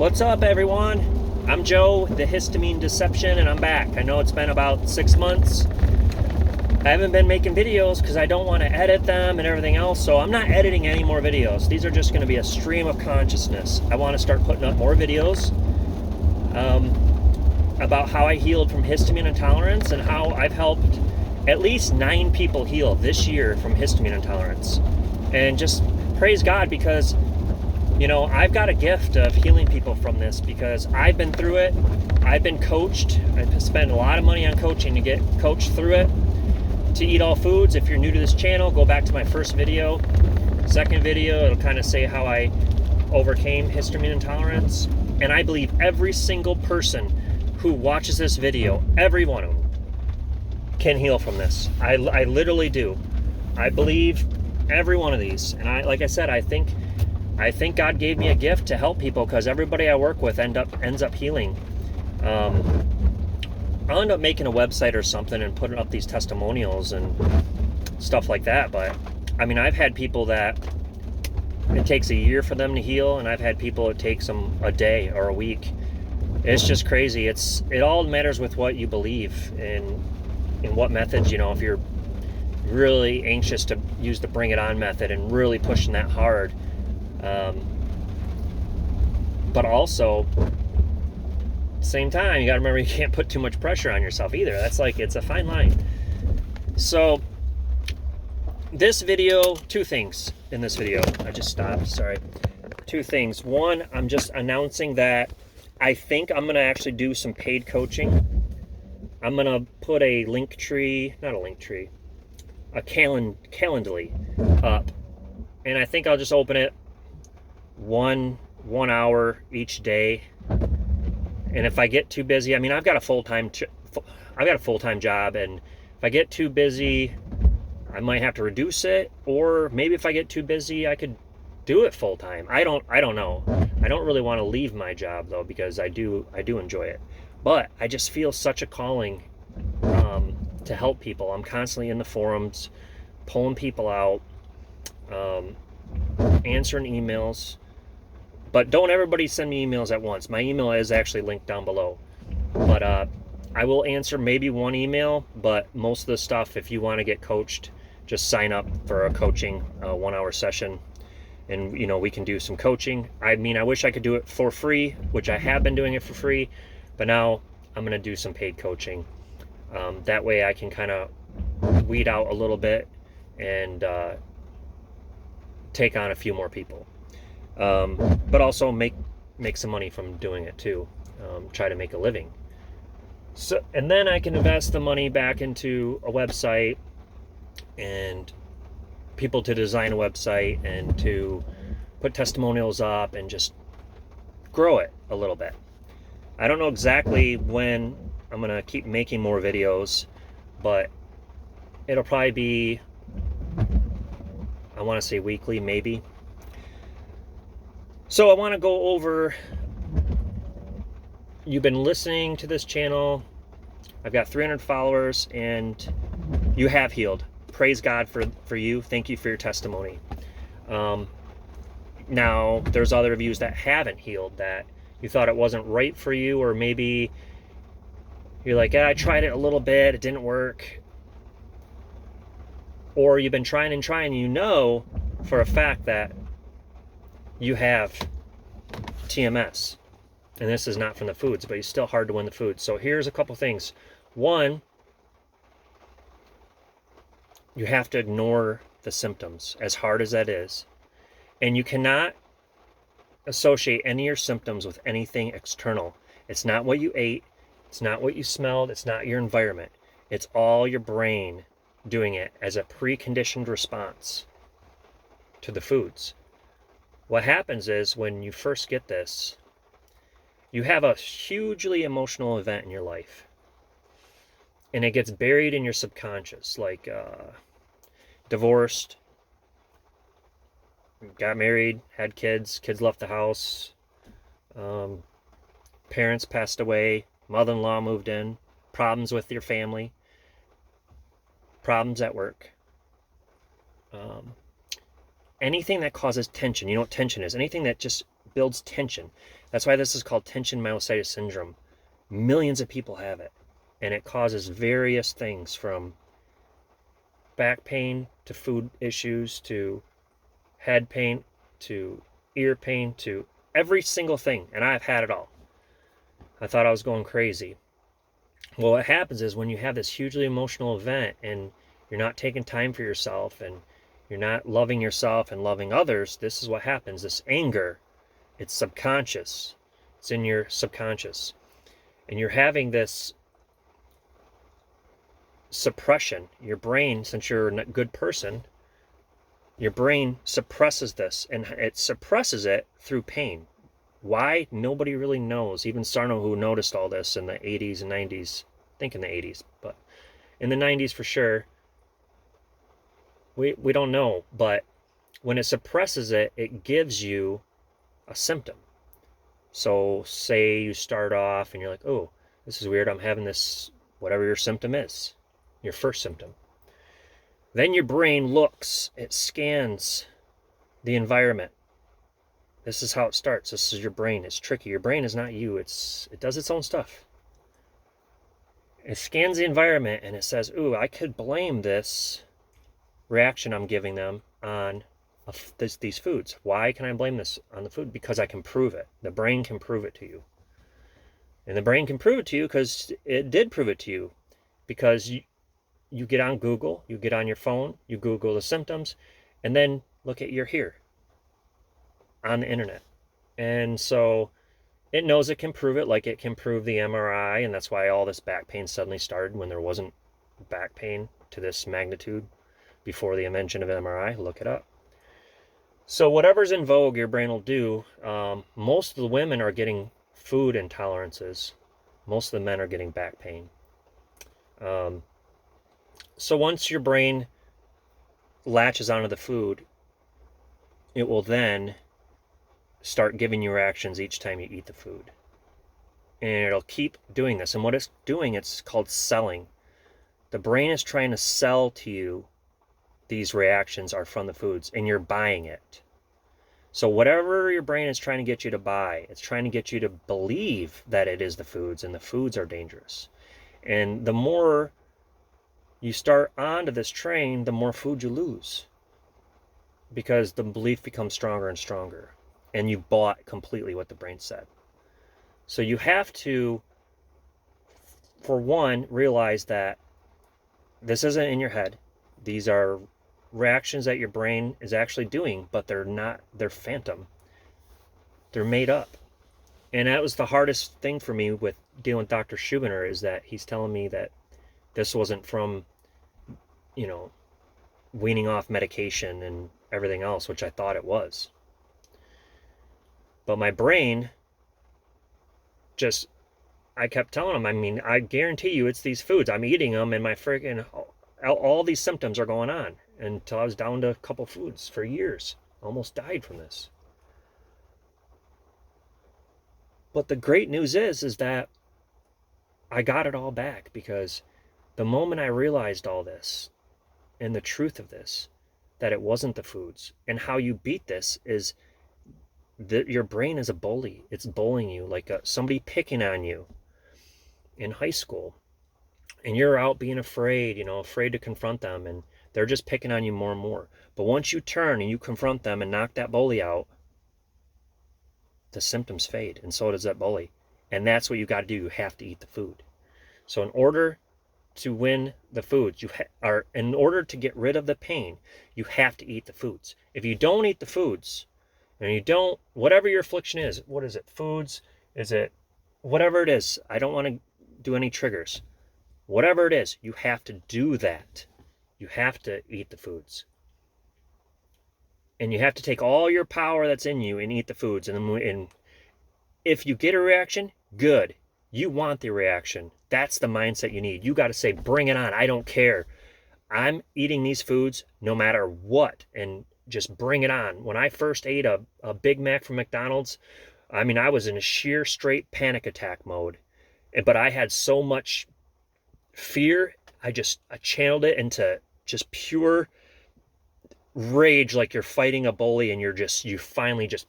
What's up, everyone? I'm Joe, the Histamine Deception, and I'm back. I know it's been about 6 months. I haven't been making videos because I don't want to edit them and everything else, so I'm not editing any more videos. These are just going to be a stream of consciousness. I want to start putting up more videos about how I healed from histamine intolerance and how I've helped at least 9 people heal this year from histamine intolerance. And just praise God, because you know, I've got a gift of healing people from this because I've been through it. I've been coached. I've spent a lot of money on coaching to get coached through it. To eat all foods. If you're new to this channel, go back to my first video. Second video, it'll kind of say how I overcame histamine intolerance. And I believe every single person who watches this video, every one of them, can heal from this. I literally do. I believe every one of these. And like I said, I think God gave me a gift to help people because everybody I work with ends up healing. I'll end up making a website or something and putting up these testimonials and stuff like that. But I mean, I've had people that it takes a year for them to heal, and I've had people it takes them a day or a week. It's just crazy. It all matters with what you believe and in what methods. You know, if you're really anxious to use the bring it on method and really pushing that hard. But also, at the same time, you got to remember you can't put too much pressure on yourself either. That's like, it's a fine line. So this video, 2 things in this video. I just stopped, sorry. 2 things. One, I'm just announcing that I think I'm going to actually do some paid coaching. I'm going to put a Calendly up. And I think I'll just open it one hour each day. And if I get too busy, I mean, I've got a full-time job, and if I get too busy, I might have to reduce it, or maybe if I get too busy, I could do it full-time. I don't know. I don't really want to leave my job though, because I do enjoy it. But I just feel such a calling to help people. I'm constantly in the forums, pulling people out, answering emails. But don't everybody send me emails at once. My email is actually linked down below. But I will answer maybe one email, but most of the stuff, if you want to get coached, just sign up for a coaching 1-hour session. And, you know, we can do some coaching. I mean, I wish I could do it for free, which I have been doing it for free. But now I'm going to do some paid coaching. That way I can kind of weed out a little bit and take on a few more people. But also make some money from doing it too. Try to make a living. So, and then I can invest the money back into a website and people to design a website and to put testimonials up and just grow it a little bit. I don't know exactly when I'm gonna keep making more videos, but it'll probably be, I want to say weekly, maybe. So I want to go over, you've been listening to this channel, I've got 300 followers, and you have healed. Praise God for you. Thank you for your testimony. Now, there's other of you that haven't healed, that you thought it wasn't right for you, or maybe you're like, I tried it a little bit, it didn't work. Or you've been trying and trying, you know for a fact that you have TMS, and this is not from the foods, but it's still hard to win the foods. So here's a couple things. One, you have to ignore the symptoms, as hard as that is, and you cannot associate any of your symptoms with anything external. It's not what you ate, it's not what you smelled, it's not your environment. It's all your brain doing it as a preconditioned response to the foods. What happens is when you first get this, you have a hugely emotional event in your life. And it gets buried in your subconscious, like divorced, got married, had kids left the house, parents passed away, mother-in-law moved in, problems with your family, problems at work. Anything that causes tension, you know what tension is? Anything that just builds tension. That's why this is called tension myositis syndrome. Millions of people have it, and it causes various things from back pain to food issues to head pain to ear pain to every single thing, and I've had it all. I thought I was going crazy. Well, what happens is when you have this hugely emotional event and you're not taking time for yourself and you're not loving yourself and loving others, this is what happens. This anger, it's subconscious. It's in your subconscious. And you're having this suppression. Your brain, since you're a good person, your brain suppresses this, and it suppresses it through pain. Why? Nobody really knows. Even Sarno, who noticed all this in the 80s and 90s, I think in the 80s, but in the 90s for sure, we don't know. But when it suppresses it, it gives you a symptom. So say you start off and you're like, oh, this is weird, I'm having this, whatever your symptom is, your first symptom. Then your brain looks, it scans the environment. This is how it starts. This is your brain. It's tricky. Your brain is not you. It does its own stuff. It scans the environment and it says, ooh, I could blame this reaction I'm giving them on these foods. Why can I blame this on the food? Because I can prove it. The brain can prove it to you. And the brain can prove it to you because it did prove it to you. Because you get on Google, you get on your phone, you Google the symptoms, and then look at you're here on the internet. And so it knows it can prove it, like it can prove the MRI, and that's why all this back pain suddenly started when there wasn't back pain to this magnitude before the invention of MRI. Look it up. So whatever's in vogue, your brain will do. Most of the women are getting food intolerances. Most of the men are getting back pain. So once your brain latches onto the food, it will then start giving you reactions each time you eat the food. And it'll keep doing this. And what it's doing, it's called selling. The brain is trying to sell to you these reactions are from the foods, and you're buying it. So whatever your brain is trying to get you to buy, it's trying to get you to believe that it is the foods, and the foods are dangerous. And the more you start onto this train, the more food you lose, because the belief becomes stronger and stronger, and you bought completely what the brain said. So you have to, for one, realize that this isn't in your head. These are reactions that your brain is actually doing, but they're not, they're phantom. They're made up. And that was the hardest thing for me with dealing with Dr. Schubiner, is that he's telling me that this wasn't from, weaning off medication and everything else, which I thought it was. But my brain just, I kept telling him, I guarantee you it's these foods. I'm eating them, and my freaking, all these symptoms are going on, until I was down to a couple foods for years. Almost died from this. But the great news is that I got it all back, because the moment I realized all this and the truth of this, that it wasn't the foods, and how you beat this is that your brain is a bully. It's bullying you, like somebody picking on you in high school, and you're out being afraid, afraid to confront them, and they're just picking on you more and more. But once you turn and you confront them and knock that bully out, the symptoms fade, and so does that bully. And that's what you got to do. You have to eat the food. So in order to win the foods, in order to get rid of the pain, you have to eat the foods. If you don't eat the foods, and you don't, whatever your affliction is, what is it? Foods? Is it whatever it is? I don't want to do any triggers. Whatever it is, you have to do that. You have to eat the foods. And you have to take all your power that's in you and eat the foods. And if you get a reaction, good. You want the reaction. That's the mindset you need. You got to say, bring it on. I don't care. I'm eating these foods no matter what. And just bring it on. When I first ate a Big Mac from McDonald's, I was in a sheer straight panic attack mode. But I had so much fear, I channeled it into just pure rage, like you're fighting a bully, and you finally just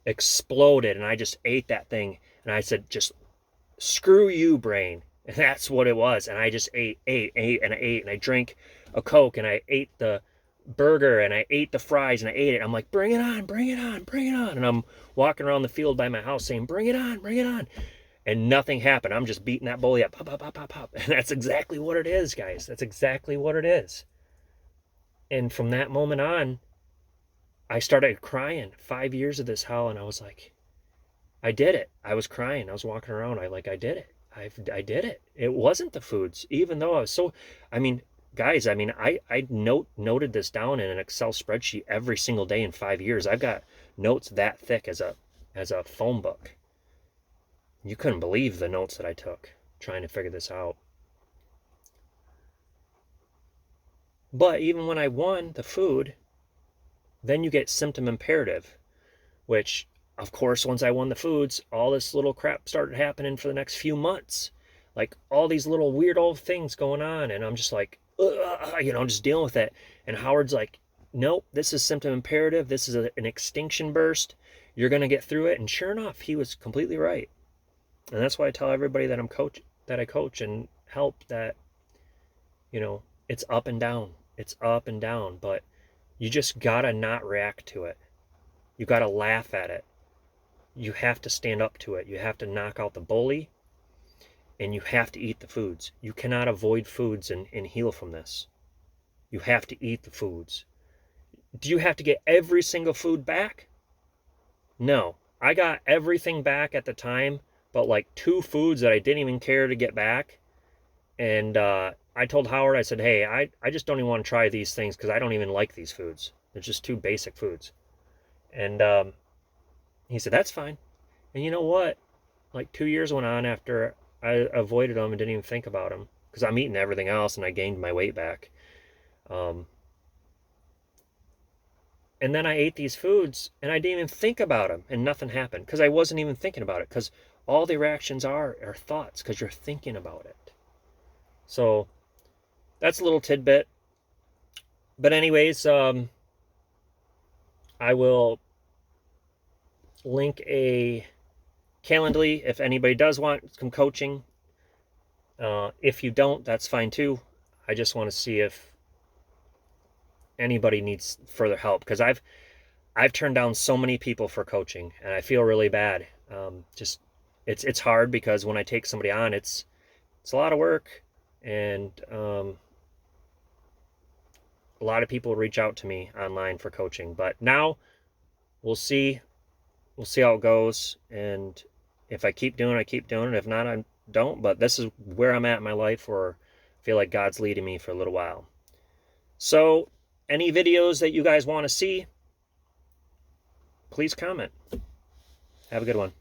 exploded, and I just ate that thing. And I said, just screw you, brain. And that's what it was. And I just ate, and I drank a Coke, and I ate the burger, and I ate the fries, and I ate it. I'm like, bring it on, bring it on, bring it on. And I'm walking around the field by my house saying, bring it on, bring it on. And nothing happened. I'm just beating that bully up, pop, pop, pop, pop, pop. And that's exactly what it is, guys. That's exactly what it is. And from that moment on, I started crying. 5 years of this hell, and I was like, I did it. I was crying. I was walking around. I did it. I did it. It wasn't the foods, even though I was so, I mean, guys, I noted this down in an Excel spreadsheet every single day in 5 years. I've got notes that thick as a phone book. You couldn't believe the notes that I took trying to figure this out. But even when I won the food, then you get symptom imperative, which, of course, once I won the foods, all this little crap started happening for the next few months. Like all these little weird old things going on. And I'm just like, just dealing with it. And Howard's like, nope, this is symptom imperative. This is an extinction burst. You're going to get through it. And sure enough, he was completely right. And that's why I tell everybody that I coach and help that, it's up and down. It's up and down. But you just got to not react to it. You got to laugh at it. You have to stand up to it. You have to knock out the bully, and you have to eat the foods. You cannot avoid foods and heal from this. You have to eat the foods. Do you have to get every single food back? No. I got everything back at the time, but like 2 foods that I didn't even care to get back. And I told Howard, I said, hey, I just don't even want to try these things because I don't even like these foods. They're just too basic foods. And he said, that's fine. And you know what? Like 2 years went on after I avoided them and didn't even think about them because I'm eating everything else and I gained my weight back. And then I ate these foods and I didn't even think about them and nothing happened because I wasn't even thinking about it, because all the reactions are thoughts because you're thinking about it. So that's a little tidbit. But anyways, I will link a Calendly if anybody does want some coaching. If you don't, that's fine too. I just want to see if anybody needs further help, because I've turned down so many people for coaching and I feel really bad. Just it's hard because when I take somebody on, it's a lot of work, and a lot of people reach out to me online for coaching. But now we'll see how it goes, and if I keep doing it, I keep doing it. If not, I don't. But this is where I'm at in my life, where I feel like God's leading me for a little while. So any videos that you guys want to see, please comment. Have a good one.